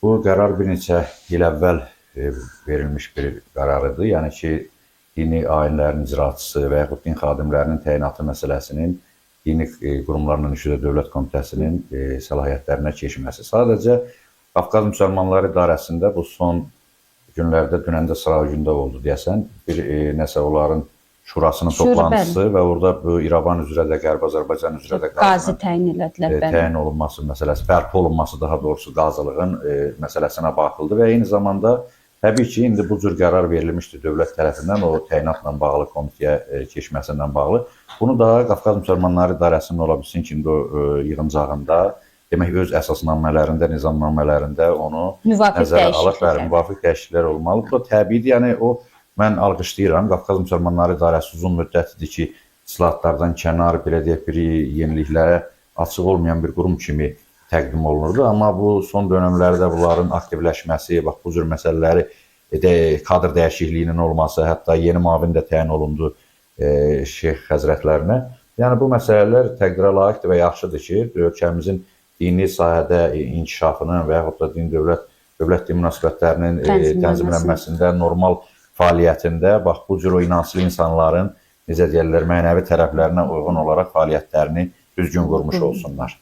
Bu qərar bir neçə il əvvəl verilmiş bir qərarıdır. Yəni ki, dini ayinlərin icraçısı və yaxud din xadimlərinin təyinatı məsələsinin dini qurumlarla iş üzrə Dövlət Komitəsinin səlahiyyətlərinə keçməsi. Sadəcə Qafqaz Müsəlmanları İdarəsində bu son günlərdə dünəndə sırağı gündə oldu deyəsən, bir nəsə onların şurasının toplantısı və orada bu İrəvan üzrə də, Qərbi Azərbaycan üzrə də qazi təyin elədilər. Təyin olunması məsələsi, bərpa olunması daha doğrusu qazılığın məsələsinə baxıldı və eyni zamanda təbii ki, indi bu cür qərar verilmişdi dövlət tərəfindən o təyinatla bağlı komitəyə keçməsindən bağlı. Bunu da Qafqaz Müsəlmanları İdarəsinin ola bilsin ki, indi o yığıncağında demək öz əsasnamələrində, nizamnamələrində onu nəzərə alıb müvafiq dəyişikliklər olmalı. Bu da təbiidir. Yəni o mən alqışlayıram. Qafqaz Müsəlmanları İdarəsi uzun müddətdir ki, islahatlardan kənar, belə deyək, bir yeniliklərə açıq olmayan bir qurum kimi təqdim olunurdu. Amma bu son dönəmlərdə bunların aktivləşməsi, bax bu cür məsələləri kadr dəyişikliyinin olması, hətta yeni müavin də təyin olundu Şeyx Həzrətlərinə. Yəni bu məsələlər təqdirə layiqdir və yaxşıdır ki, ölkəmizin dini sahədə inkişafının və yaxud da dövlət-din münasibətlərinin tənzimlənməsində, normal fəaliyyətində bax bu cür o inanclı insanların necə deyirlər, mənəvi tərəflərinə uyğun olaraq fəaliyyətlərini düzgün qurmuş olsunlar.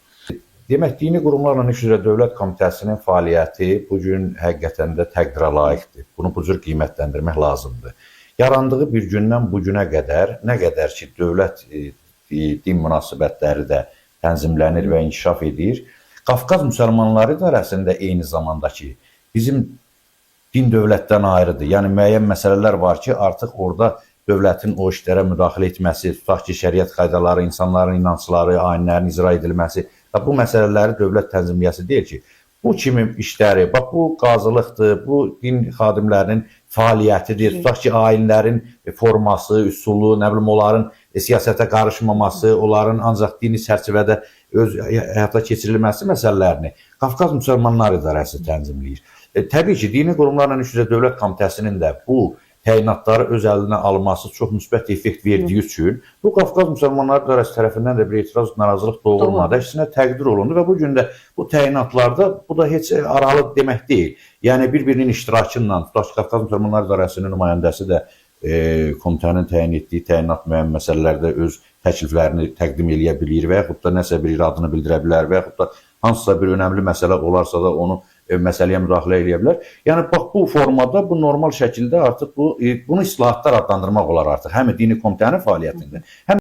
Demək, dini qurumlarla iş üzrə Dövlət Komitəsinin fəaliyyəti bugün həqiqətən də təqdirə layiqdir. Bunu bu cür qiymətləndirmək lazımdır. Yarandığı bir gündən bu günə qədər nə qədər ki, dövlət-din münasibətləri də tənzimlənir və inkişaf edir. Qafqaz Müsəlmanları İdarəsində eyni zamanda ki, bizim din dövlətdən ayrıdır. Yəni, müəyyən məsələlər var ki, artıq orada dövlətin o işlərə müdaxilə etməsi, tutaq ki, şəriət qaydaları, insanların inancları, ayinlərin icra edilməsi, bu məsələləri dövlət tənzimləyəsi deyil ki, bu kimi işləri, bax, bu qazılıqdır, bu din xadimlərinin fəaliyyətidir, tutaq ki, ayinlərin forması, üsulu, nə bilim, onların siyasətə qarışmaması, onların ancaq dini çərçivədə öz həyata keçirilməsi məsələlərini Qafqaz Müsəlmanları İdarəsi tənzimləyir. Təbii ki, dini qurumlarla iş üzrə Dövlət Komitəsinin də bu təyinatları öz əlinə alması çox müsbət effekt verdiyi üçün bu Qafqaz Müsəlmanları İdarəsi tərəfindən də bir etiraz, narazılıq doğulmadı, əksinə təqdir olundu və bu gün də bu təyinatlarda bu da heç aralı demək deyil. Yəni, bir-birinin iştirakı ilə, tutaq ki, Qafqaz Müsəlmanları İdarəsinin nümayəndəsi də komitənin təyin etdiyi təyinat müəyyən məsələlərdə öz təkliflərini təqdim edə bilir və yaxud da nəsə bir iradını bildirə bilər və yaxud da hansısa bir önəmli məsələ olarsa da onu məsələyə müdaxilə edə bilər. Yəni, bax, bu formada, bu normal şəkildə artıq bunu islahatlar adlandırmaq olar artıq həm dini komitənin fəaliyyətində, həm